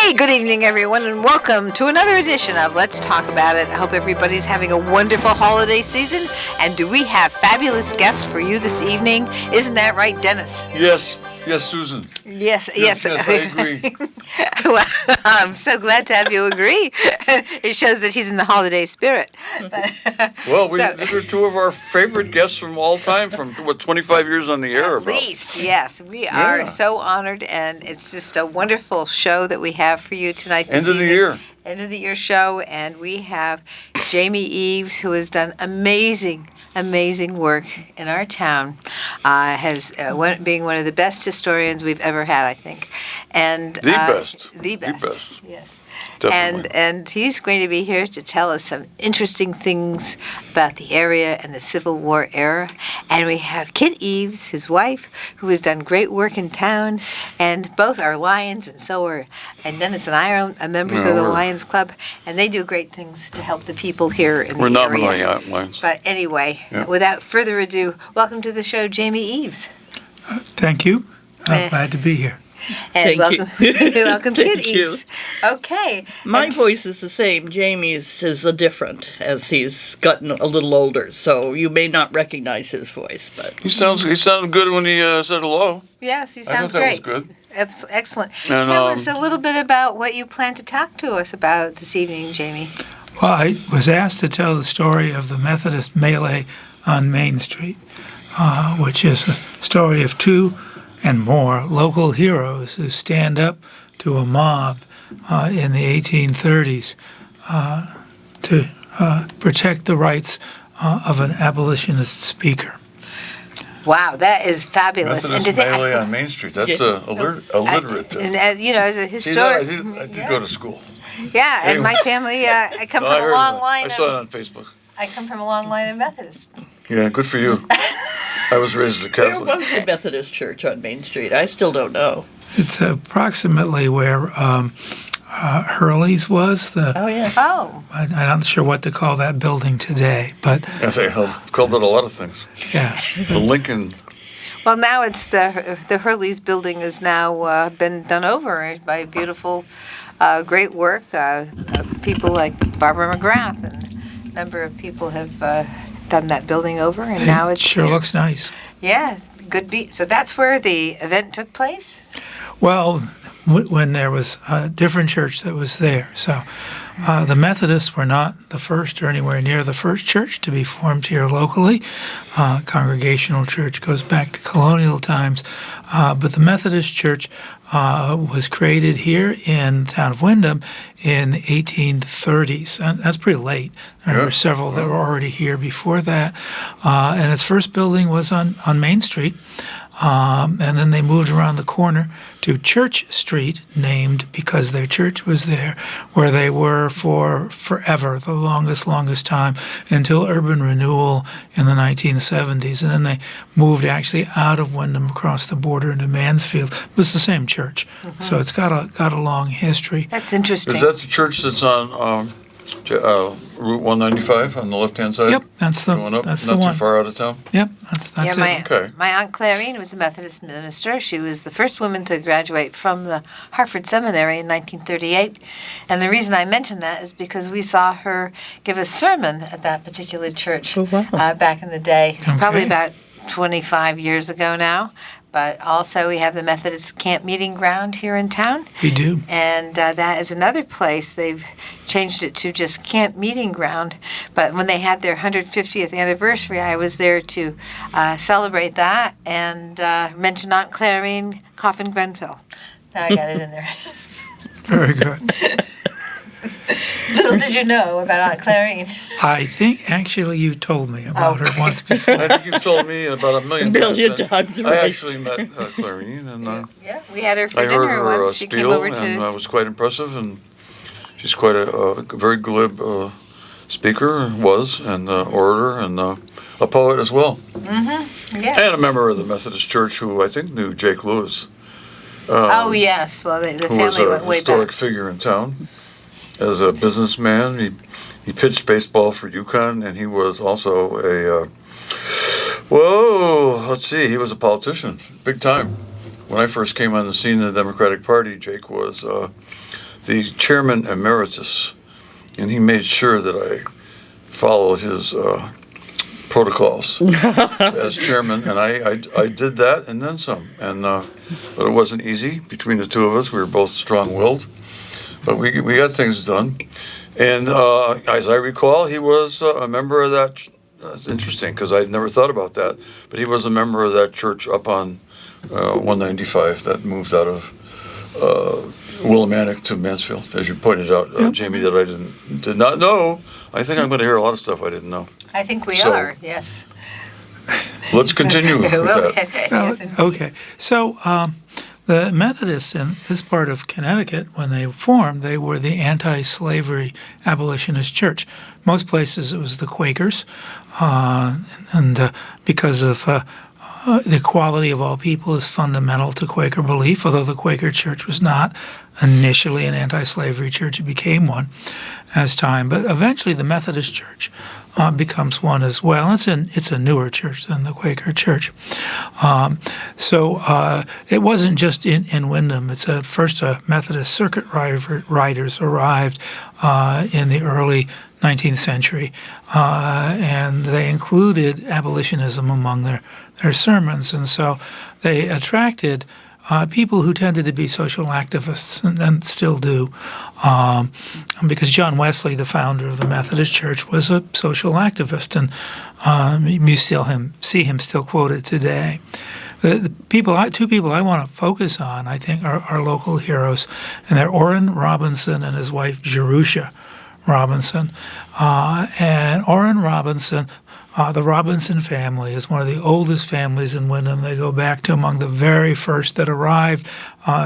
Hey, good evening, everyone, and welcome to another edition of Let's Talk About It. I hope everybody's having a wonderful holiday season. And do we have fabulous guests for you this evening? Isn't that right, Dennis? Yes, Susan. Yes. Yes, I agree. Well, I'm so glad to have you agree. It shows that he's in the holiday spirit. Well, these are two of our favorite guests from all time, from 25 years on the air. At least, yes. We are so honored, and it's just a wonderful show that we have for you tonight. End of the year. End of the year show, and we have Jamie Eves, who has done amazing work in our town, being one of the best historians we've ever had, I think, and the best, yes. Definitely. And he's going to be here to tell us some interesting things about the area and the Civil War era. And we have Kit Eves, his wife, who has done great work in town. And both are Lions, and Dennis and I are members of the Lions Club. And they do great things to help the people here in the area. We're not Lions. But anyway, without further ado, welcome to the show, Jamie Eves. Thank you. I'm glad to be here. And welcome Kit Eves. Okay. My voice is the same. Jamie's is different as he's gotten a little older, so you may not recognize his voice. But he sounded good when he said hello. Yes, he sounds great. That was good. Excellent. And, Tell us a little bit about what you plan to talk to us about this evening, Jamie. Well, I was asked to tell the story of the Methodist melee on Main Street, which is a story of two and more local heroes who stand up to a mob in the 1830s to protect the rights of an abolitionist speaker. Wow, that is fabulous. Methodist melee on Main Street. That's illiterate. And as a historian, I did go to school. Yeah, and my family, I come from a long line. I saw it on Facebook. I come from a long line of Methodists. Yeah, good for you. I was raised as a Catholic. Where was the Methodist Church on Main Street? I still don't know. It's approximately where Hurley's was. I'm not sure what to call that building today, but They called it a lot of things. Yeah, the Lincoln. Well, now it's the Hurley's building has now been done over by beautiful, great work. People like Barbara McGrath and a number of people have done that building over, and now it sure looks nice. Yeah, good beat. So that's where the event took place? Well, when there was a different church that was there. So the Methodists were not the first or anywhere near the first church to be formed here locally. Congregational church goes back to colonial times. But the Methodist Church was created here in the town of Windham in the 1830s. And that's pretty late. There were several that were already here before that. And its first building was on Main Street. And then they moved around the corner to Church Street, named because their church was there, where they were for forever, the longest time, until urban renewal in the 1970s. And then they moved actually out of Windham across the border into Mansfield. It was the same church. Mm-hmm. So it's got a long history. That's interesting. Is that the church that's on Route 195 on the left-hand side? Yep, that's the one. Not too far out of town? Yep, that's it. Okay. My Aunt Clarine was a Methodist minister. She was the first woman to graduate from the Hartford Seminary in 1938. And the reason I mention that is because we saw her give a sermon at that particular church back in the day. It's probably about 25 years ago now. But also we have the Methodist Camp Meeting Ground here in town. We do. And that is another place. They've changed it to just Camp Meeting Ground. But when they had their 150th anniversary, I was there to celebrate that and mention Aunt Clarine Coffin Grenfell. Now I got it in there. Very good. Little did you know about Aunt Clarine. I think actually you told me about her once before. I think you've told me about a million times. I actually met Clarine, and we had her for I dinner heard her once. She came spiel, over and was quite impressive. And she's quite a very glib speaker, and orator, and a poet as well. Mm-hmm. Yes. And a member of the Methodist Church who I think knew Jake Lewis. Yes. Well, the family who was went a way historic back. figure in town. As a businessman, he pitched baseball for UConn, and he was also he was a politician, big time. When I first came on the scene in the Democratic Party, Jake was the chairman emeritus, and he made sure that I followed his protocols as chairman, and I did that and then some. And but it wasn't easy between the two of us. We were both strong-willed, but we got things done. And as I recall, he was a member of that. That's interesting because I'd never thought about that. But he was a member of that church up on 195 that moved out of Willimantic to Mansfield, as you pointed out, Jamie, that I did not know. I think I'm going to hear a lot of stuff I didn't know. I think we So- are, yes. Let's continue with that. Yes, indeed. Okay, so the Methodists in this part of Connecticut, when they formed, they were the anti-slavery abolitionist church. Most places it was the Quakers, and because of the equality of all people is fundamental to Quaker belief, although the Quaker church was not initially an anti-slavery church. It became one as time. But eventually the Methodist church becomes one as well. It's a newer church than the Quaker church. So it wasn't just in Windham. It's first a Methodist circuit riders arrived in the early 19th century, and they included abolitionism among their sermons, and so they attracted people who tended to be social activists and still do, because John Wesley, the founder of the Methodist Church, was a social activist, and you see him still quoted today. The two people I want to focus on, I think, are local heroes, and they're Orrin Robinson and his wife Jerusha Robinson. And Orrin Robinson, the Robinson family is one of the oldest families in Windham. They go back to among the very first that arrived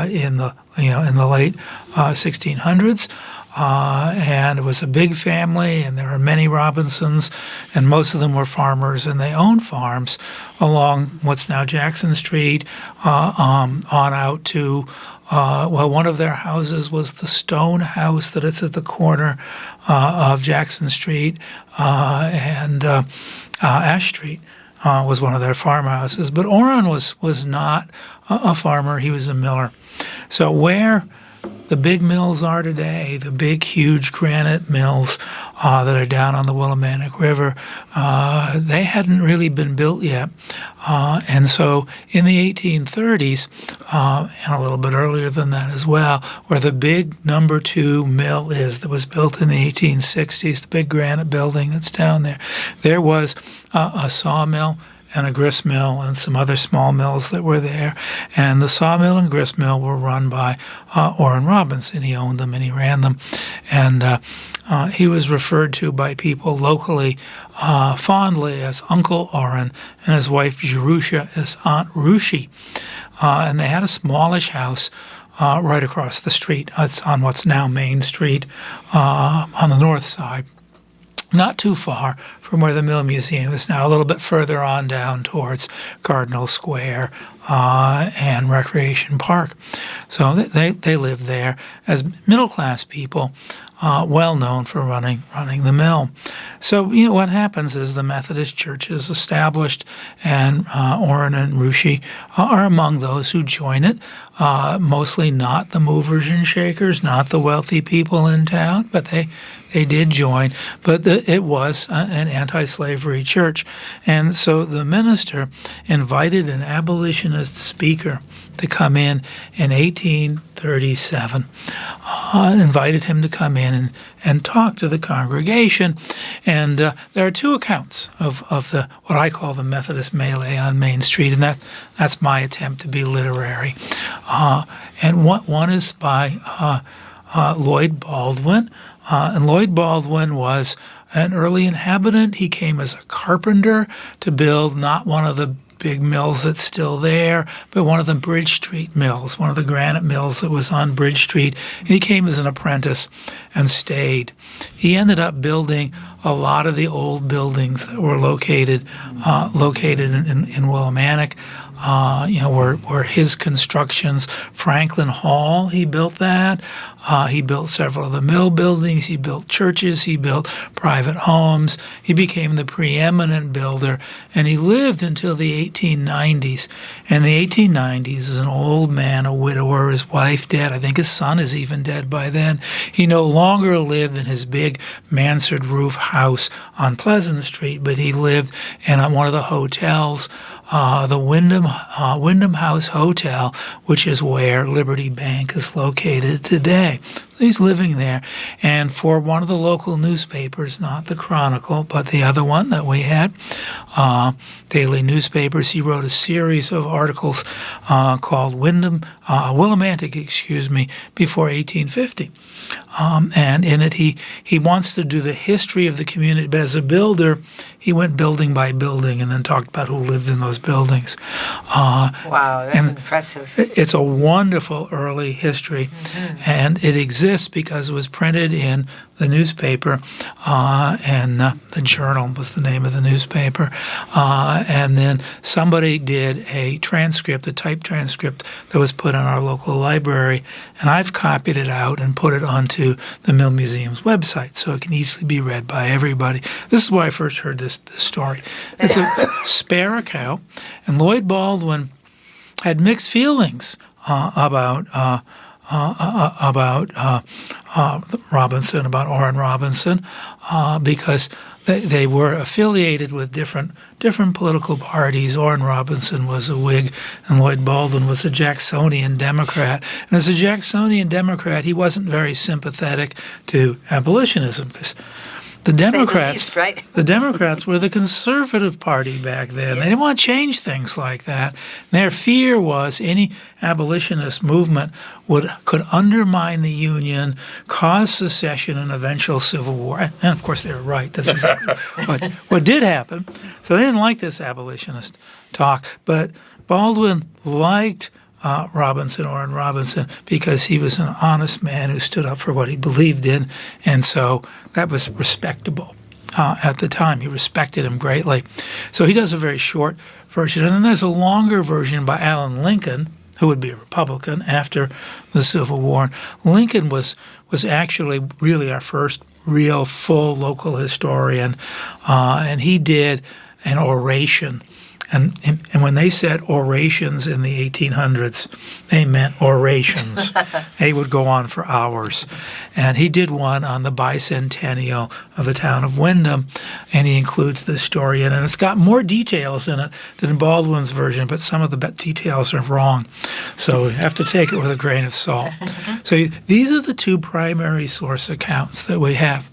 in the late 1600s. And it was a big family, and there were many Robinsons, and most of them were farmers, and they owned farms along what's now Jackson Street, on out to, one of their houses was the stone house that it's at the corner of Jackson Street and Ash Street. Was one of their farmhouses. But Orrin was not a farmer, he was a miller. So where the big mills are today, the big, huge granite mills that are down on the Willimantic River, they hadn't really been built yet. And so in the 1830s, and a little bit earlier than that as well, where the big number 2 mill is that was built in the 1860s, the big granite building that's down there, there was a sawmill and a grist mill and some other small mills that were there. And the sawmill and grist mill were run by Orrin Robinson. He owned them and he ran them. And he was referred to by people locally fondly as Uncle Orrin, and his wife Jerusha as Aunt Rushi. And they had a smallish house right across the street. It's on what's now Main Street on the north side. Not too far from where the Mill Museum is now, a little bit further on down towards Cardinal Square and Recreation Park. So they lived there as middle-class people, well known for running the mill. So what happens is the Methodist Church is established, and Orrin and Rushi are among those who join it. Mostly not the movers and shakers, not the wealthy people in town, but they did join. But it was an anti-slavery church, and so the minister invited an abolitionist speaker to come in 1837, invited him to come in and talk to the congregation. And there are two accounts of the what I call the Methodist melee on Main Street, and that's my attempt to be literary. And one is by Lloyd Baldwin. And Lloyd Baldwin was an early inhabitant. He came as a carpenter to build not one of the big mills that's still there, but one of the Bridge Street mills, one of the granite mills that was on Bridge Street. And he came as an apprentice and stayed. He ended up building a lot of the old buildings that were located in Willimantic. were his constructions. Franklin Hall, he built that. He built several of the mill buildings. He built churches. He built private homes. He became the preeminent builder, and he lived until the 1890s. In the 1890s, as an old man, a widower, his wife dead. I think his son is even dead by then. He no longer lived in his big mansard roof house on Pleasant Street, but he lived in one of the hotels, the Wyndham House Hotel, which is where Liberty Bank is located today. So he's living there. And for one of the local newspapers, not the Chronicle, but the other one that we had, daily newspapers, he wrote a series of articles called Willimantic, before 1850. And in it, he wants to do the history of the community, but as a builder, he went building by building and then talked about who lived in those buildings. Wow, that's impressive. It's a wonderful early history, and it exists because it was printed in the newspaper, and the Journal was the name of the newspaper. And then somebody did a typed transcript that was put on our local library, and I've copied it out and put it onto the Mill Museum's website so it can easily be read by everybody. This is where I first heard this story. It's a spare account, and Lloyd Baldwin had mixed feelings about Robinson, about Orrin Robinson, because they were affiliated with different political parties. Orrin Robinson was a Whig, and Lloyd Baldwin was a Jacksonian Democrat. And as a Jacksonian Democrat, he wasn't very sympathetic to abolitionism because the Democrats, right? The Democrats were the conservative party back then. Yes. They didn't want to change things like that. Their fear was any abolitionist movement could undermine the Union, cause secession, and eventual civil war. And of course, they were right. That's exactly what did happen. So they didn't like this abolitionist talk. But Baldwin liked Orrin Robinson, because he was an honest man who stood up for what he believed in, and so that was respectable at the time. He respected him greatly. So he does a very short version, and then there's a longer version by Alan Lincoln, who would be a Republican after the Civil War. Lincoln was actually really our first real full local historian, and he did an oration. And when they said orations in the 1800s, they meant orations. They would go on for hours. And he did one on the bicentennial of the town of Wyndham, and he includes this story in it. And it's got more details in it than Baldwin's version, but some of the details are wrong. So we have to take it with a grain of salt. So these are the two primary source accounts that we have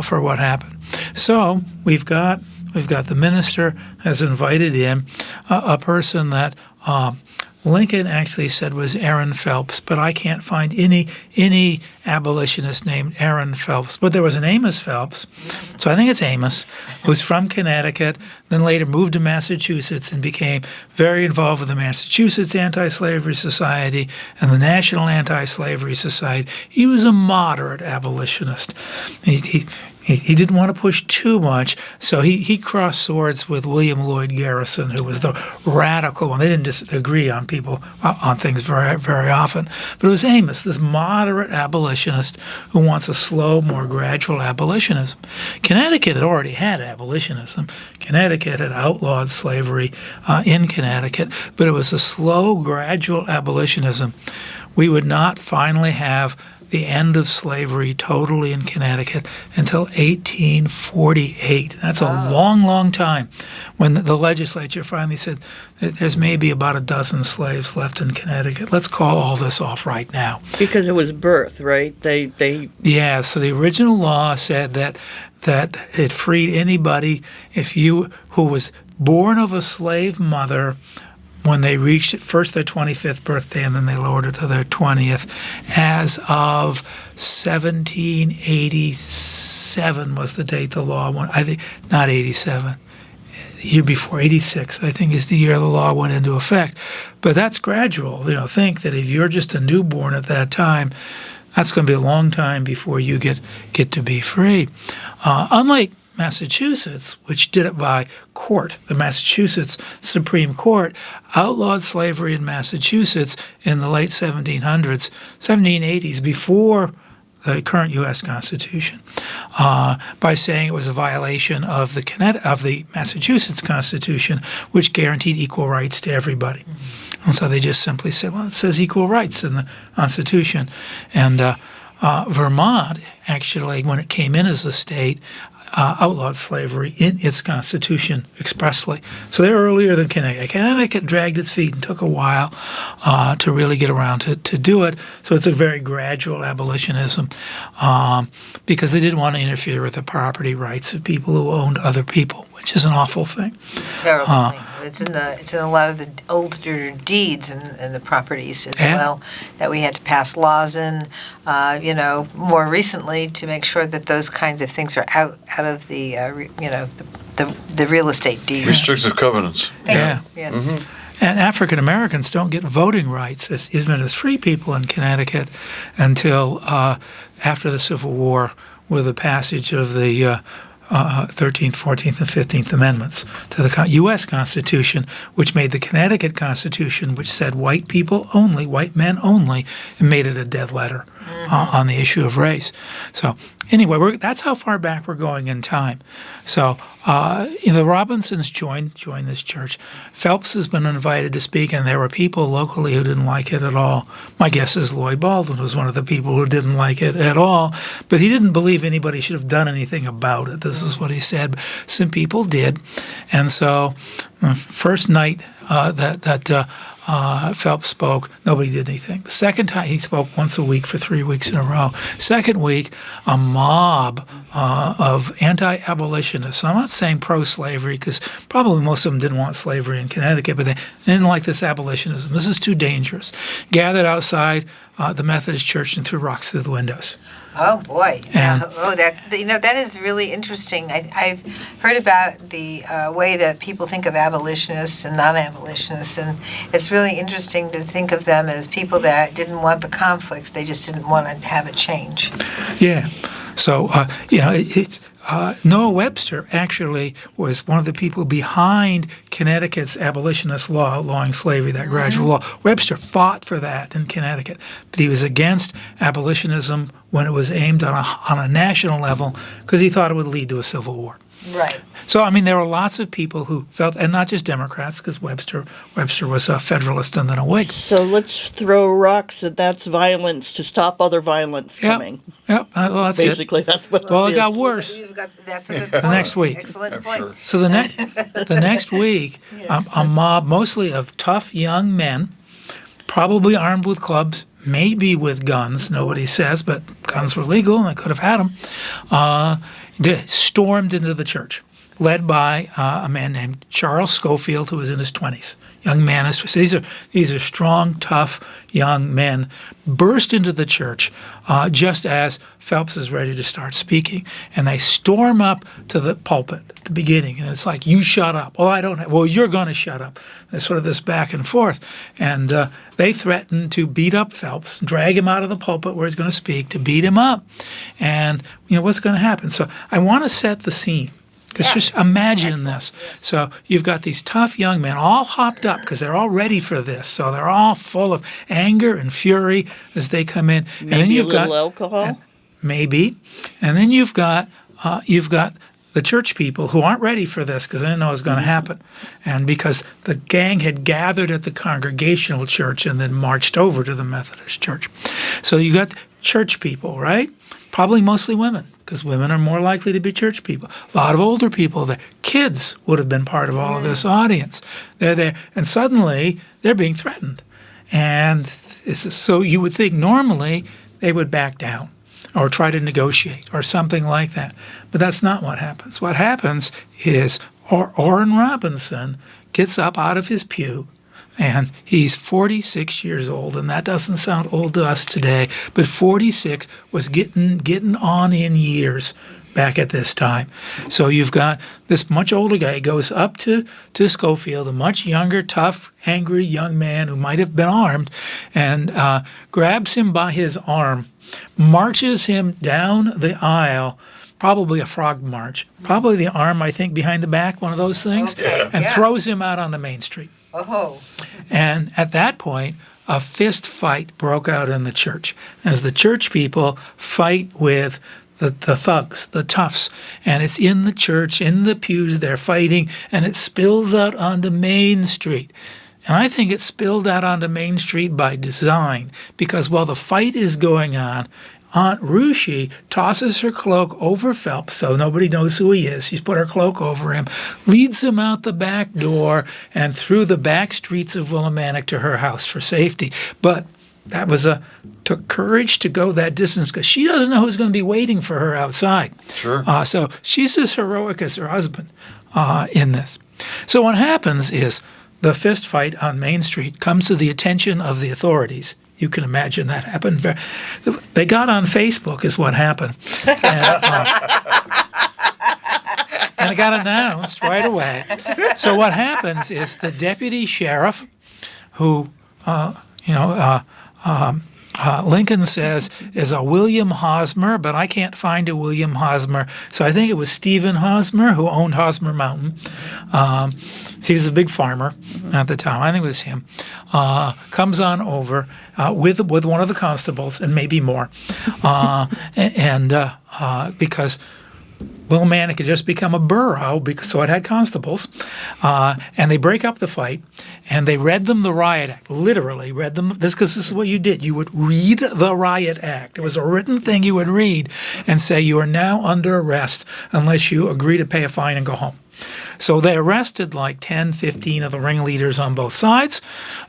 for what happened. So we've got the minister has invited in a person that Lincoln actually said was Aaron Phelps, but I can't find any abolitionist named Aaron Phelps. But there was an Amos Phelps, so I think it's Amos, who's from Connecticut, then later moved to Massachusetts and became very involved with the Massachusetts Anti-Slavery Society and the National Anti-Slavery Society. He was a moderate abolitionist. He didn't want to push too much, so he crossed swords with William Lloyd Garrison, who was the radical one. They didn't disagree on things very, very often. But it was Amos, this moderate abolitionist who wants a slow, more gradual abolitionism. Connecticut had already had abolitionism. Connecticut had outlawed slavery in Connecticut, but it was a slow, gradual abolitionism. We would not finally have the end of slavery totally in Connecticut until 1848. That's a long, long time, when the legislature finally said there's maybe about a dozen slaves left in Connecticut. Let's call all this off right now. Because it was birth, right? Yeah, so the original law said that it freed anybody who was born of a slave mother when they reached first their 25th birthday and then they lowered it to their 20th. As of 1787 was the date the law went. I think not 87. The year before, 86, I think, is the year the law went into effect. But that's gradual. Think that if you're just a newborn at that time, that's going to be a long time before you get to be free. Unlike Massachusetts, which did it by court, the Massachusetts Supreme Court, outlawed slavery in Massachusetts in the late 1700s, 1780s, before the current U.S. Constitution, by saying it was a violation of the Massachusetts Constitution, which guaranteed equal rights to everybody. And so they just simply said, well, it says equal rights in the Constitution. And Vermont, actually, when it came in as a state, outlawed slavery in its constitution expressly. So they're earlier than Connecticut. Connecticut dragged its feet and took a while to really get around to do it. So it's a very gradual abolitionism because they didn't want to interfere with the property rights of people who owned other people, which is an awful thing. Terrible thing. It's in a lot of the older deeds and the properties as well that we had to pass laws in, more recently to make sure that those kinds of things are out of the real estate deed. Restrictive covenants. Yeah. Yes. And African Americans don't get voting rights even as free people in Connecticut until after the Civil War, with the passage of the 13th, 14th, and 15th Amendments to the U.S. Constitution, which made the Connecticut Constitution, which said white people only, white men only, and made it a dead letter on the issue of race. So anyway, that's how far back we're going in time. So the Robinsons joined this church. Phelps has been invited to speak, and there were people locally who didn't like it at all. My guess is Lloyd Baldwin was one of the people who didn't like it at all, but he didn't believe anybody should have done anything about it. This is what he said. Some people did. And so the first night that Phelps spoke, nobody did anything. The second time, he spoke once a week for 3 weeks in a row. Second week, a mob of anti-abolitionists. I'm not saying pro-slavery because probably most of them didn't want slavery in Connecticut, but they didn't like this abolitionism. This is too dangerous. Gathered outside the Methodist Church and threw rocks through the windows. Oh boy! And- That is really interesting. I've heard about the way that people think of abolitionists and non-abolitionists, and it's really interesting to think of them as people that didn't want the conflict; they just didn't want to have it change. Yeah. So, it's Noah Webster actually was one of the people behind Connecticut's abolitionist law outlawing slavery, that gradual law. Webster fought for that in Connecticut, but he was against abolitionism when it was aimed on a national level because he thought it would lead to a civil war. Right. So, there were lots of people who felt, and not just Democrats, because Webster was a Federalist and then a Whig. So let's throw rocks at that's violence to stop other violence coming. Yep. Well, that's Basically, it. that's what Well, it it is. got worse. That's a good point. The next week. Excellent I'm point. sure. So the next week, a mob mostly of tough young men, probably armed with clubs, maybe with guns, nobody says, but guns were legal and they could have had them, they stormed into the church, led by a man named Charles Schofield, who was in his 20s. Young man, so these are strong, tough young men, burst into the church just as Phelps is ready to start speaking, and they storm up to the pulpit at the beginning, and it's like, you shut up. Well, you're going to shut up. There's sort of this back and forth, and they threaten to beat up Phelps, drag him out of the pulpit where he's going to speak, to beat him up, and what's going to happen? So I want to set the scene. Because just imagine this. So you've got these tough young men all hopped up because they're all ready for this. So they're all full of anger and fury as they come in. Maybe and then you've a little got alcohol. Maybe, and then you've got the church people who aren't ready for this because they didn't know it was going to happen, and because the gang had gathered at the Congregational Church and then marched over to the Methodist Church. So you got church people, right? Probably mostly women, because women are more likely to be church people. A lot of older people there. Kids would have been part of all of this audience. They're there, and suddenly they're being threatened. And so you would think normally they would back down or try to negotiate or something like that. But that's not what happens. What happens is Orrin Robinson gets up out of his pew, and he's 46 years old, and that doesn't sound old to us today, but 46 was getting on in years back at this time. So you've got this much older guy goes up to Schofield, a much younger, tough, angry young man who might have been armed, and grabs him by his arm, marches him down the aisle probably a frog march, probably the arm, I think, behind the back, one of those things, Okay, and yeah. throws him out on the main street. Oh. And at that point, a fist fight broke out in the church as the church people fight with the thugs, the toughs. And it's in the church, in the pews, they're fighting, and it spills out onto Main Street. And I think it spilled out onto Main Street by design, because while the fight is going on, Aunt Rushi tosses her cloak over Phelps so nobody knows who he is. She's put her cloak over him, leads him out the back door and through the back streets of Willimantic to her house for safety. But that took courage to go that distance because she doesn't know who's going to be waiting for her outside. Sure. So she's as heroic as her husband in this. So what happens is the fist fight on Main Street comes to the attention of the authorities. You can imagine that happened. They got on Facebook is what happened. And it got announced right away. So what happens is the deputy sheriff, who, Lincoln says is a William Hosmer, but I can't find a William Hosmer. So I think it was Stephen Hosmer who owned Hosmer Mountain. He was a big farmer at the time. I think it was him. Comes on over with one of the constables and maybe more, because Willimantic had just become a borough, so it had constables, and they break up the fight, and they read them the Riot Act, literally read them, because this is what you did. You would read the Riot Act. It was a written thing you would read and say, you are now under arrest unless you agree to pay a fine and go home. So they arrested like 10, 15 of the ringleaders on both sides,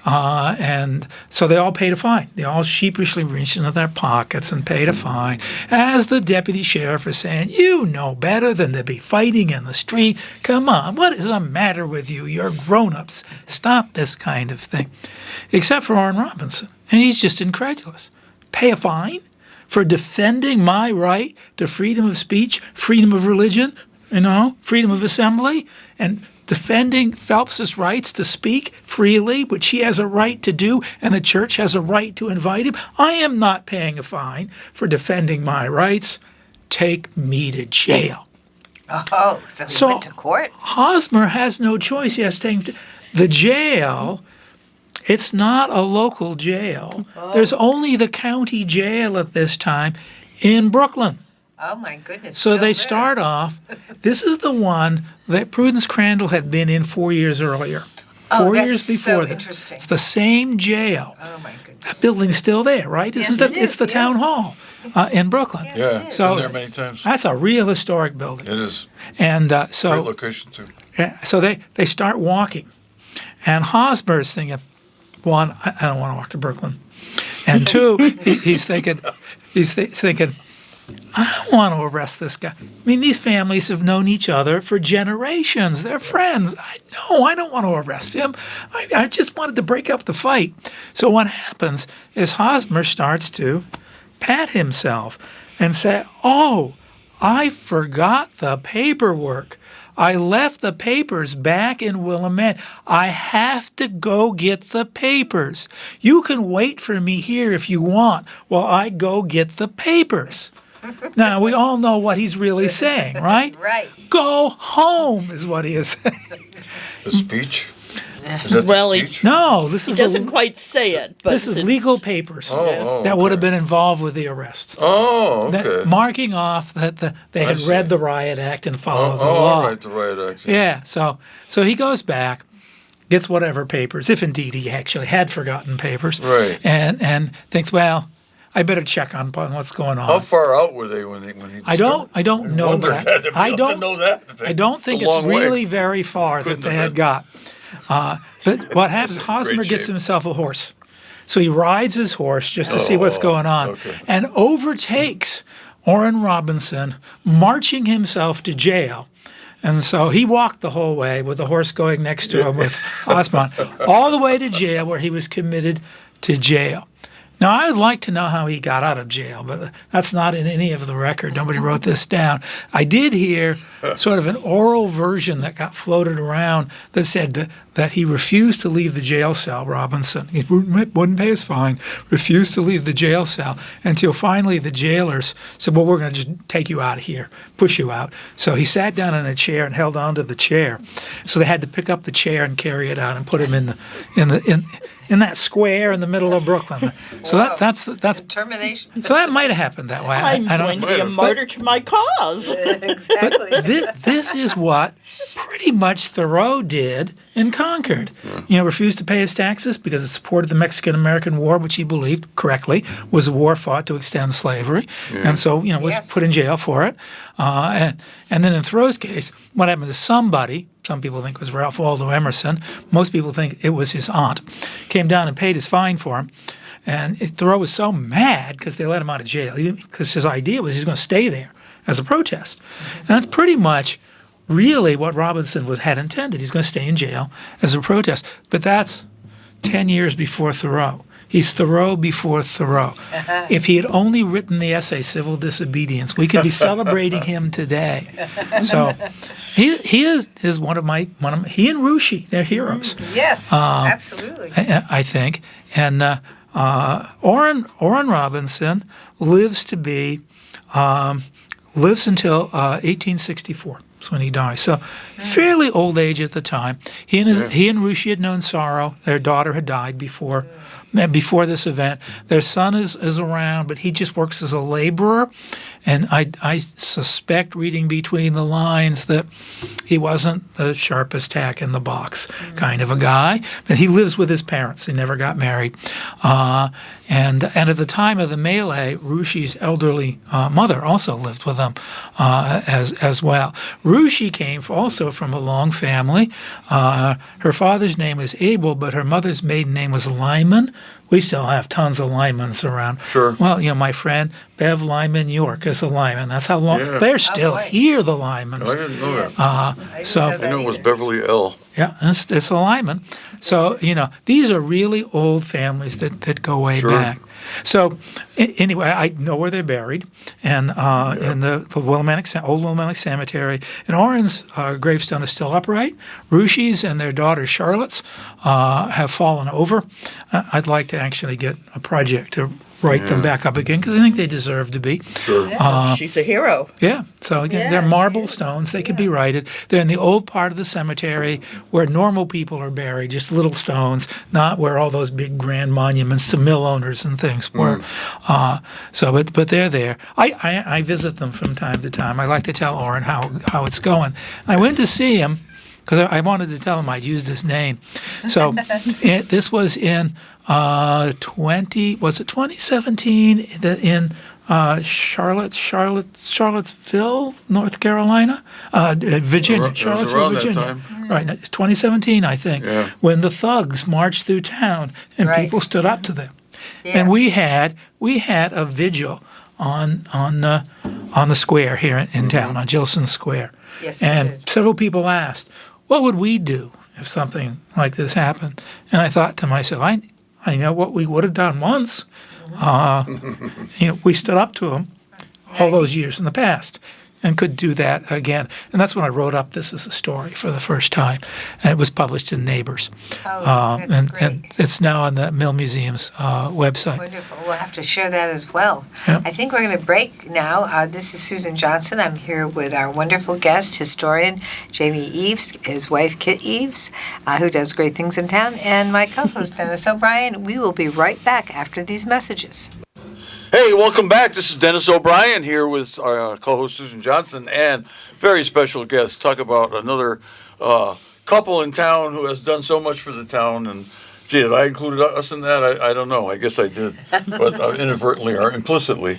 and so they all paid a fine. They all sheepishly reached into their pockets and paid a fine, as the deputy sheriff is saying, you know better than to be fighting in the street. Come on, what is the matter with you? You're grown-ups. Stop this kind of thing. Except for Warren Robinson, and he's just incredulous. Pay a fine for defending my right to freedom of speech, freedom of religion, freedom of assembly, and defending Phelps's rights to speak freely, which he has a right to do, and the church has a right to invite him. I am not paying a fine for defending my rights. Take me to jail. Oh, so he went to court? Hosmer has no choice. He has to take him to the jail. It's not a local jail. Oh. There's only the county jail at this time in Brooklyn. Oh, my goodness. So still they there. start off. This is the one that Prudence Crandall had been in 4 years earlier. Oh, 4 that's years before so that. interesting. It's the same jail. Oh, my goodness. That building's still there, right? Yes, Isn't it it? is, It's the town yes. hall in Brooklyn. Yes, Yeah, it is. So been there many times. that's a real historic building. It is And great so location too. they start walking, and Hosmer is thinking, one, I don't want to walk to Brooklyn, and two, he's thinking, I don't want to arrest this guy. I mean, these families have known each other for generations. They're friends. I don't want to arrest him. I just wanted to break up the fight. So what happens is Hosmer starts to pat himself and say, oh, I forgot the paperwork. I left the papers back in Willamette. I have to go get the papers. You can wait for me here if you want while I go get the papers. Now, we all know what he's really saying, right? Right. Go home is what he is saying. The speech? Is that Well, the he- speech? No, this He is doesn't quite say it, but this is it's- legal papers Oh, that would have okay. been involved with the arrests. Oh, That- okay. marking off that they had see. read the Riot Act and followed the Oh, law. all right, the Riot Act. Yeah, so he goes back, gets whatever papers, if indeed he actually had forgotten papers, Right. and thinks, well, I better check on what's going on. How far out were they when he? I don't know wondered that. that. I I'd don't love to know that. I don't think a it's long way. really very far that they had got. But what happens? Hosmer gets shape. himself a horse, so he rides his horse just to see what's going on, okay. and overtakes Orrin Robinson, marching himself to jail. And so he walked the whole way with the horse going next to him with Osmond, all the way to jail where he was committed to jail. Now, I would like to know how he got out of jail, but that's not in any of the record. Nobody wrote this down. I did hear sort of an oral version that got floated around that said that he refused to leave the jail cell, Robinson. He wouldn't pay his fine, refused to leave the jail cell until finally the jailers said, well, we're going to just take you out of here, push you out. So he sat down in a chair and held onto the chair. So they had to pick up the chair and carry it out and put him in that square in the middle of Brooklyn. So Wow. that's Determination. so that might have happened that way. I'm I going don't. to be a martyr to my cause. Exactly. This is what pretty much Thoreau did in Concord. Refused to pay his taxes because it supported the Mexican-American War, which he believed correctly was a war fought to extend slavery, and so was Yes. put in jail for it. And then in Thoreau's case, what happened to somebody? Some people think it was Ralph Waldo Emerson. Most people think it was his aunt. Came down and paid his fine for him. And Thoreau was so mad because they let him out of jail. Because his idea was he was going to stay there as a protest. And that's pretty much really what Robinson had intended. He's going to stay in jail as a protest. But that's 10 years before Thoreau. He's Thoreau before Thoreau. If he had only written the essay Civil Disobedience, we could be celebrating him today. So he is one of he and Rushy, they're heroes. Yes, absolutely. I think. And Orrin Robinson lives until 1864. That's when he dies. So fairly old age at the time. He and Rushy had known sorrow. Their daughter had died before this event. Their son is around, but he just works as a laborer. And I suspect, reading between the lines, that he wasn't the sharpest tack in the box kind of a guy. But he lives with his parents. He never got married. And at the time of the melee, Rushy's elderly mother also lived with them as well. Rushy came also from a long family. Her father's name was Abel, but her mother's maiden name was Lyman. We still have tons of Lymans around. Sure. Well, my friend Bev Lyman York is a Lyman. That's how long Yeah. they're still boy. here. The Lymans. I didn't know that. I didn't so- know I that knew it was either. Beverly L. Yeah, it's a Lyman. So, these are really old families that go way Sure. back. So, anyway, I know where they're buried, and in the old Willimantic Cemetery. And Orrin's gravestone is still upright. Rushy's and their daughter Charlotte's have fallen over. I'd like to actually get a project to write them back up again because I think they deserve to be. Sure. She's a hero. Yeah. So again, Yeah, they're marble she is. stones. They could be righted. They're in the old part of the cemetery where normal people are buried, just little stones, not where all those big grand monuments to mill owners and things were. But they're there. I visit them from time to time. I like to tell Orrin how it's going. I went to see him because I wanted to tell him I'd used his name. So this was in 2017 in Charlottesville, North Carolina, Virginia, It was Charlottesville, around that Virginia. time. Right, 2017, I think, Yeah. when the thugs marched through town and Right. people stood up to them, Yes. and we had a vigil on the square here in town, on Gilson Square. Yes, we and did. several people asked, "What would we do if something like this happened?" And I thought to myself, I know what we would have done once. We stood up to them all those years in the past and could do that again. And that's when I wrote up this as a story for the first time. And it was published in Neighbors. That's and great. it's now on the Mill Museum's website. Wonderful. We'll have to share that as well. Yeah. I think we're going to break now. This is Susan Johnson. I'm here with our wonderful guest, historian Jamie Eves, his wife Kit Eves, who does great things in town, and my co-host Dennis O'Brien. We will be right back after these messages. Hey, welcome back. This is Dennis O'Brien here with our co-host Susan Johnson and very special guest. Talk about another couple in town who has done so much for the town. And gee, did I include us in that? I don't know. I guess I did, but inadvertently or implicitly.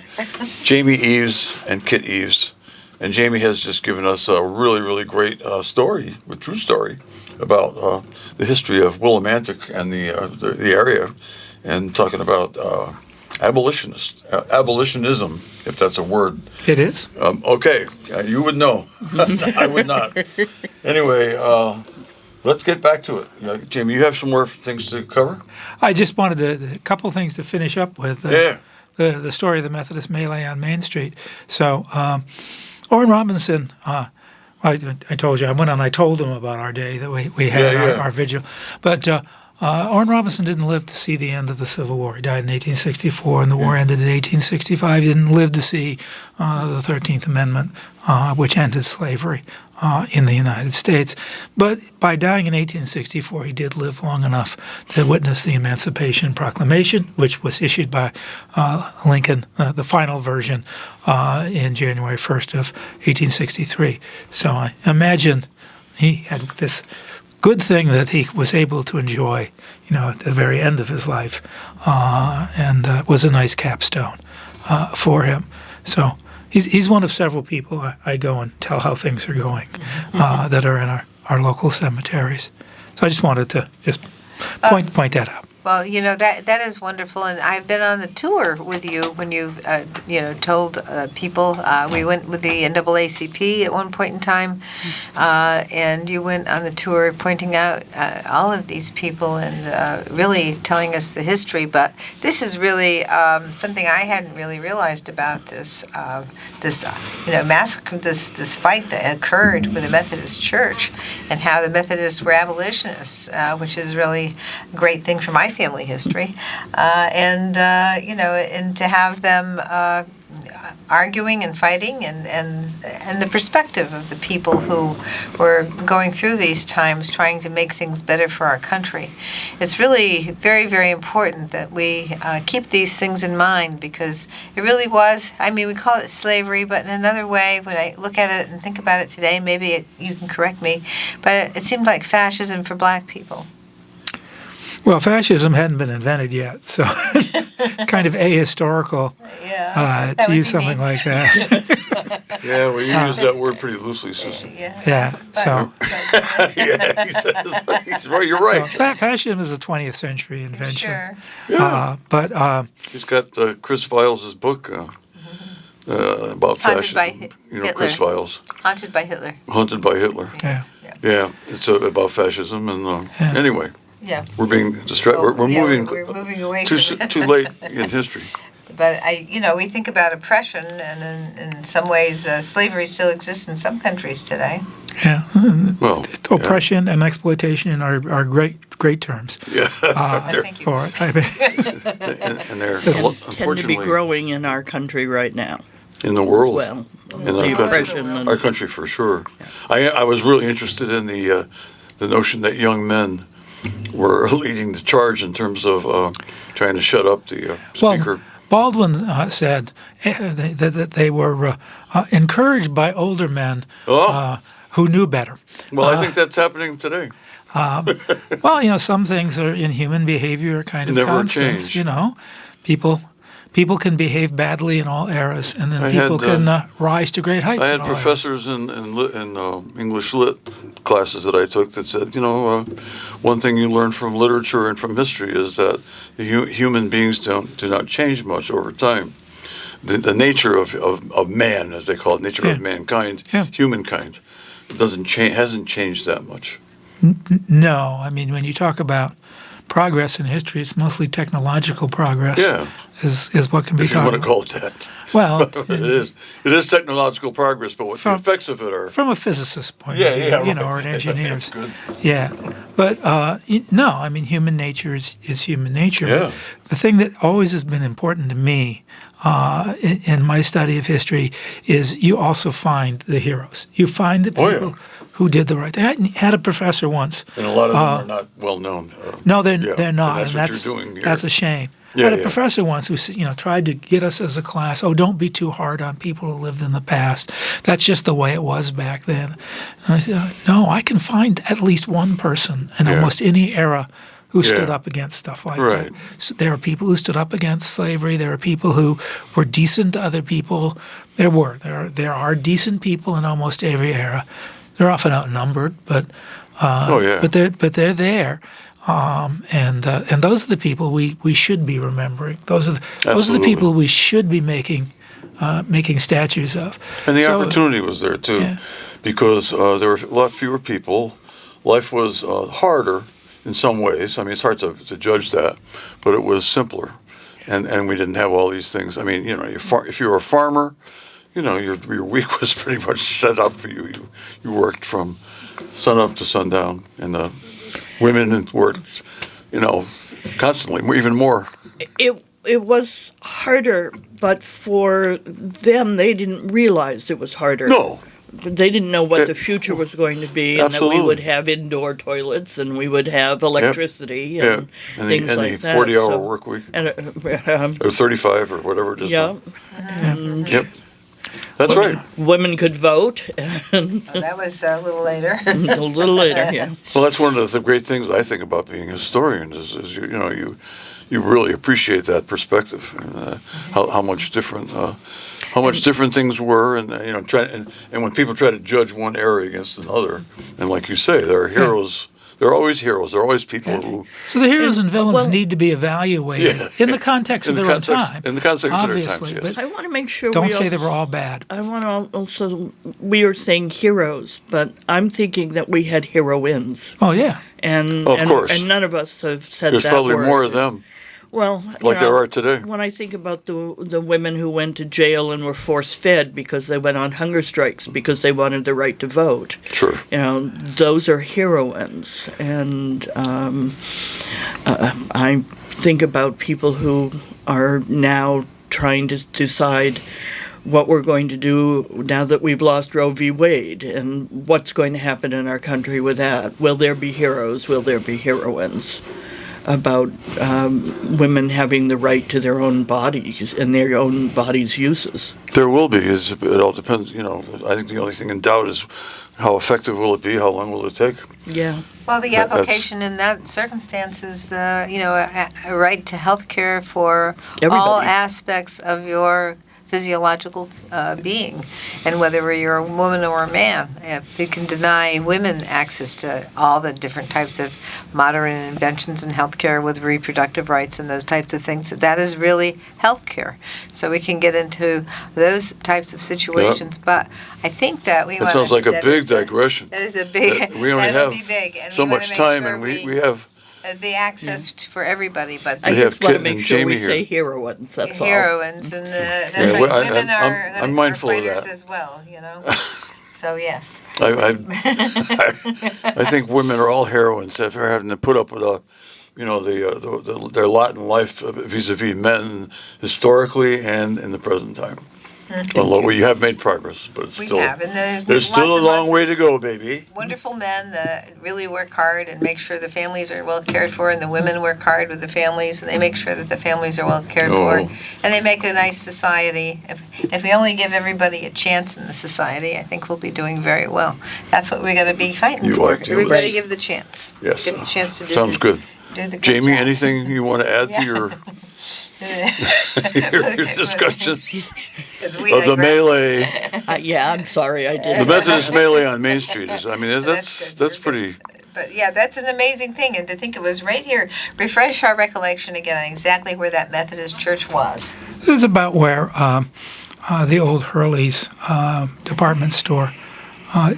Jamie Eves and Kit Eves, and Jamie has just given us a really, really great story, a true story about the history of Willimantic and the area, and talking about. Abolitionism, if that's a word. It is. Okay, you would know. I would not. Anyway, let's get back to it. Jamie, you have some more things to cover? I just wanted a couple of things to finish up with. Yeah. The story of the Methodist melee on Main Street. So, Orrin Robinson I told you, I went and I told them about our day that we had Yeah, yeah. Our vigil. But Orrin Robinson didn't live to see the end of the Civil War. He died in 1864, and the war ended in 1865. He didn't live to see the 13th Amendment, which ended slavery in the United States. But by dying in 1864, he did live long enough to witness the Emancipation Proclamation, which was issued by Lincoln, the final version, in January 1st of 1863. So I imagine he had this good thing that he was able to enjoy, at the very end of his life, and was a nice capstone for him. So he's one of several people I go and tell how things are going that are in our local cemeteries. So I just wanted to just point that out. Well, that is wonderful, and I've been on the tour with you when you've, told people. We went with the NAACP at one point in time, and you went on the tour pointing out all of these people and really telling us the history. But this is really something I hadn't really realized about this massacre, this fight that occurred with the Methodist Church, and how the Methodists were abolitionists, which is really a great thing for my family history, and to have them arguing and fighting, and the perspective of the people who were going through these times, trying to make things better for our country. It's really very, very important that we keep these things in mind, because it really was. I mean, we call it slavery, but in another way, when I look at it and think about it today, maybe you can correct me, but it seemed like fascism for black people. Well, fascism hadn't been invented yet, so it's kind of ahistorical to use something like that. Yeah, we use that word pretty loosely, Susan. Yeah. So Yeah, he says, he's right, you're right. fascism is a 20th century invention. Sure. But He's got Chris Files' book about Haunted by fascism. Hitler. Chris Files. Haunted by Hitler. Hunted by Hitler. yeah. Yeah, it's about fascism. And anyway, Yeah. we're being distracted. We're moving We're moving away too from too late in history. But we think about oppression, and in some ways, slavery still exists in some countries today. Yeah. Well, Oppression and exploitation are great terms yeah. Thank you. for it. I mean, and they're Tend to be unfortunately growing in our country right now. in the world. Well, in the our country, oppression and our country for sure. I was really interested in the notion that young men were leading the charge in terms of trying to shut up the speaker. well, Baldwin said that they were encouraged by older men who knew better. Well, I think that's happening today. Well, some things are in human behavior are kind of Never constants. change. People can behave badly in all eras, and then people can rise to great heights. I had in all eras. professors in English lit classes that I took that said, one thing you learn from literature and from history is that human beings do not change much over time. The nature of man, as they call it, nature of mankind, humankind, hasn't changed that much. No, I mean, when you talk about progress in history, it's mostly technological progress. Yeah. Is what can be If you want talked to call it that. Well, it is technological progress, but what the effects of it are. from a physicist's point Yeah, of view, yeah, right. or an engineer's. That's good. Yeah, but no, I mean, human nature is human nature. Yeah. But the thing that always has been important to me in my study of history is you also find the heroes. You find the people who did the right thing. I had a professor once. And a lot of them are not well known. No, they're And not, that's what you're doing here. that's a shame. Yeah, I had a yeah. professor once who tried to get us as a class, don't be too hard on people who lived in the past. That's just the way it was back then. And I said, no, I can find at least one person in almost any era who stood up against stuff like Right. that. So there are people who stood up against slavery. There are people who were decent to other people. There are decent people in almost every era. They're often outnumbered, but but they're there. And those are the people we should be remembering. Those are the Absolutely. people we should be making statues of. And the So, opportunity was there too, Yeah. because there were a lot fewer people. Life was harder in some ways. I mean, it's hard to judge that, but it was simpler, and we didn't have all these things. I mean, if you were a farmer, your week was pretty much set up for you. You worked from sun up to sundown, and the women worked, constantly, even more. It was harder, but for them, they didn't realize it was harder. No. They didn't know what the future was going to be, and that we would have indoor toilets, and we we have electricity, and things like the that. 40-hour work week, And, or 35, or whatever it is. yeah. Yep. That's right. Women could vote, and Well, that was a little later. a little later, yeah. Well, that's one of the great things I think about being a historian is you really appreciate that perspective and how much different things were, and and when people try to judge one area against another, and like you say, there are heroes. There are always heroes. There are always people who. So the heroes and villains need to be evaluated in the context of their own time. In the context obviously, of their times, yes. I want to make sure Don't we say also, they were all bad. I want to also, we are saying heroes, but I'm thinking that we had heroines. Oh yeah. And, Of course. And none of us have said There's that probably word. more of them, Well, like there are today. When I think about the women who went to jail and were force fed because they went on hunger strikes because they wanted the right to vote. Sure. Those are heroines, and I think about people who are now trying to decide what we're going to do now that we've lost Roe v. Wade, and what's going to happen in our country with that. Will there be heroes? Will there be heroines? About women having the right to their own bodies and their own bodies' uses. There will be. It all depends. I think the only thing in doubt is how effective will it be? How long will it take? Yeah. Well, the That's- application in that circumstance is a right to health care for Everybody. all aspects of your physiological being, and whether you're a woman or a man. If you can deny women access to all the different types of modern inventions in healthcare with reproductive rights and those types of things, that is really healthcare. So we can get into those types of situations, but I think that we That want. sounds like a big digression. That is a big. We only that'll have be big, and so we wanna much make time, sure and we have. the access for everybody, but I We the have just want to Kit make and sure Jamie we here. say heroines, that's all. heroines and that's Yeah, right. well, Women I'm are mindful of fighters that. as well, So yes, I think women are all heroines after having to put up with their lot in life vis-a-vis men historically and in the present time. Although we have made progress, but it's we still have, and there's lots still a and long lots way of to go, baby. wonderful men that really work hard and make sure the families are well cared for, and the women work hard with the families, and they make sure that the families are well cared for, Oh. and they make a nice society. If we only give everybody a chance in the society, I think we'll be doing very well. That's what we're going to be fighting You for. like to- Everybody Right. give the chance. Yes, Give the chance to do sounds good. Do the good Jamie, job. anything you want to add to Yeah. your discussion 'Cause we of the digress. melee, Yeah, I'm sorry, I did. the Methodist melee on Main Street? That's That's that's good. pretty. But yeah, that's an amazing thing, and to think it was right here. Refresh our recollection again on exactly where that Methodist church was. This is about where the old Hurley's department store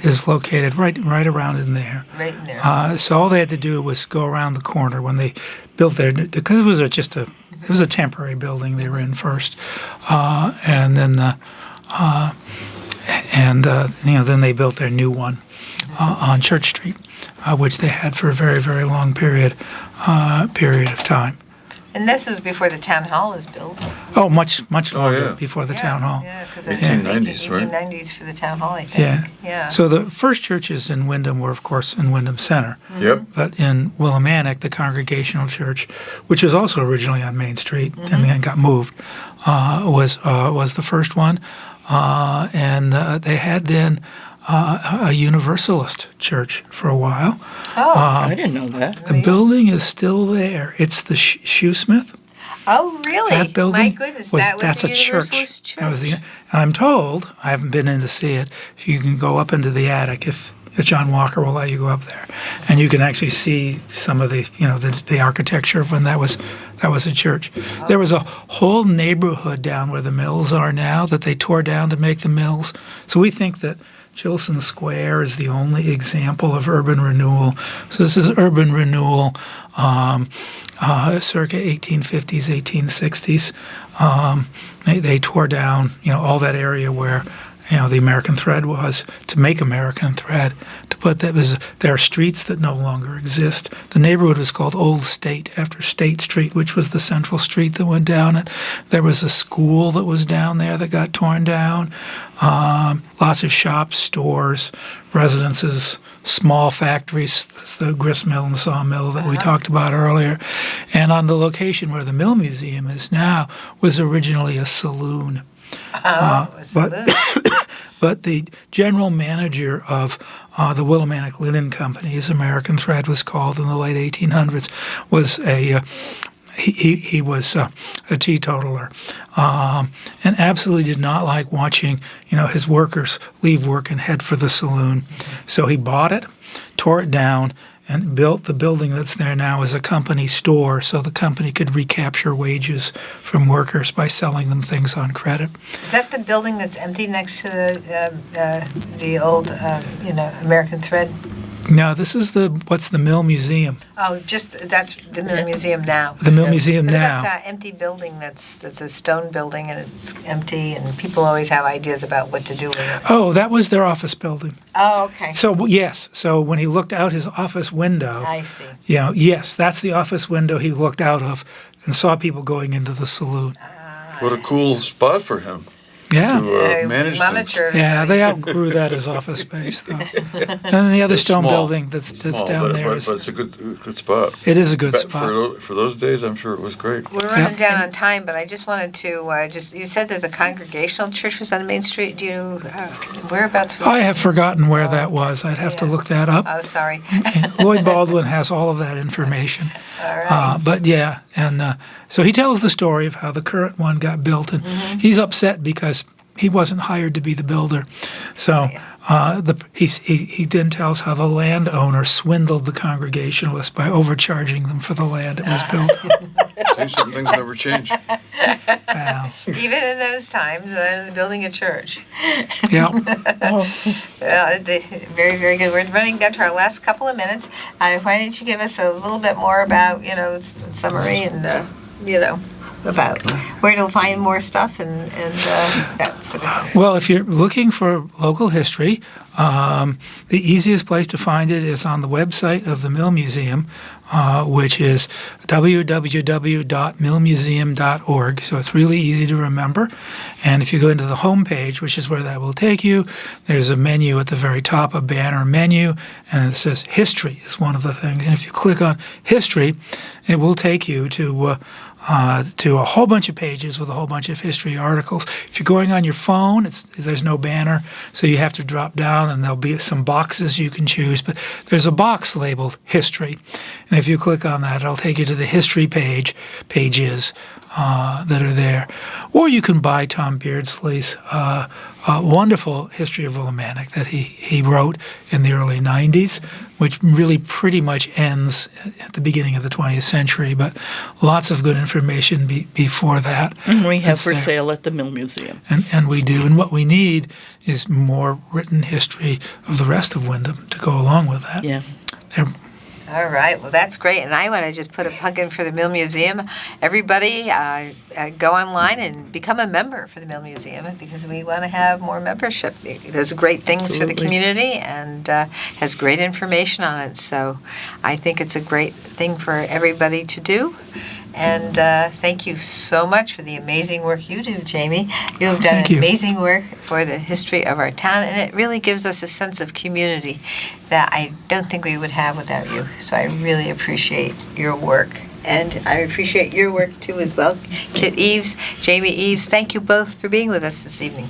is located, right around in there. Right in there. So all they had to do was go around the corner when they built their, because it was it was a temporary building they were in first, and then then they built their new one on Church Street, which they had for a very, very long period of time. And this was before the town hall was built. Oh, much longer yeah. before the town hall. Yeah, because Yeah. it's 1890s, right? 1890s for the town hall, I think. Yeah. Yeah. So the first churches in Wyndham were, of course, in Wyndham Center. Yep. But in Willimantic, the Congregational Church, which was also originally on Main Street and then got moved, was the first one. And they had then a Universalist church for a while. I didn't know that. The building is still there. It's the Shoesmith. Oh, really? That building My goodness, that was that's the a church. Universalist church. That was and I'm told, I haven't been in to see it, you can go up into the attic if John Walker will let you go up there, and you can actually see some of the the architecture of when that was a church. There was a whole neighborhood down where the mills are now that they tore down to make the mills. So we think that Chilson Square is the only example of urban renewal. So this is urban renewal circa 1850s, 1860s. They tore down, all that area where, the American Thread was to make American Thread. There are streets that no longer exist. The neighborhood was called Old State after State Street, which was the central street that went down it. There was a school that was down there that got torn down. Lots of shops, stores, residences, small factories. That's the grist mill and the sawmill that we talked about earlier. And on the location where the Mill Museum is now was originally a saloon. But the general manager of the Willimantic Linen Company, as American Thread was called in the late 1800s, was he was a teetotaler and absolutely did not like watching his workers leave work and head for the saloon. So he bought it, tore it down, and built the building that's there now as a company store so the company could recapture wages from workers by selling them things on credit. Is that the building that's empty next to the old, American Thread? No, this is what's the Mill Museum. Oh, that's the Mill Museum now. The Mill Museum What now. about that empty building that's a stone building and it's empty and people always have ideas about what to do with it? Oh, that was their office building. Oh, okay. So yes, so when he looked out his office window, I see. Yes, that's the office window he looked out of and saw people going into the saloon. What a cool spot for him Yeah. to manage things. Monitor. Yeah, they outgrew that as office space, though. And then the other It's stone small. building that's Small, down but, there but, is. but it's a good spot. It is a good But spot. For those days, I'm sure it was great. We're running down on time, but I just wanted to you said that the Congregational Church was on Main Street. Do you, whereabouts was I have forgotten where that was. I'd have to look that up. Oh, sorry. And Lloyd Baldwin has all of that information. All right. But yeah, and so he tells the story of how the current one got built, and he's upset because he wasn't hired to be the builder. So he then tells how the landowner swindled the Congregationalists by overcharging them for the land it was built on. See, some things never change. Wow. Even in those times, building a church. Yeah. Very, very good. We're running down to our last couple of minutes. Why don't you give us a little bit more about, summary and, about where to find more stuff and that sort of thing. Well, if you're looking for local history, the easiest place to find it is on the website of the Mill Museum, which is www.millmuseum.org. So it's really easy to remember. And if you go into the home page, which is where that will take you, there's a menu at the very top, a banner menu, and it says History is one of the things. And if you click on History, it will take you to a whole bunch of pages with a whole bunch of history articles. If you're going on your phone, there's no banner, so you have to drop down, and there'll be some boxes you can choose. But there's a box labeled History, and if you click on that, it'll take you to the history pages that are there. Or you can buy Tom Beardsley's wonderful History of Willimantic that he wrote in the early 90s, which really pretty much ends at the beginning of the 20th century, but lots of good information before that. And we have that's for there. sale at the Mill Museum. And we do. And what we need is more written history of the rest of Windham to go along with that. Yeah. They're All right. Well, that's great. And I want to just put a plug in for the Mill Museum. Everybody go online and become a member for the Mill Museum because we want to have more membership. It does great things for the Absolutely. community and has great information on it. So I think it's a great thing for everybody to do. And thank you so much for the amazing work you do, Jamie. You've done Thank you. amazing work for the history of our town, and it really gives us a sense of community that I don't think we would have without you. So I really appreciate your work. And I appreciate your work too as well. Kit Eves, Jamie Eves, thank you both for being with us this evening.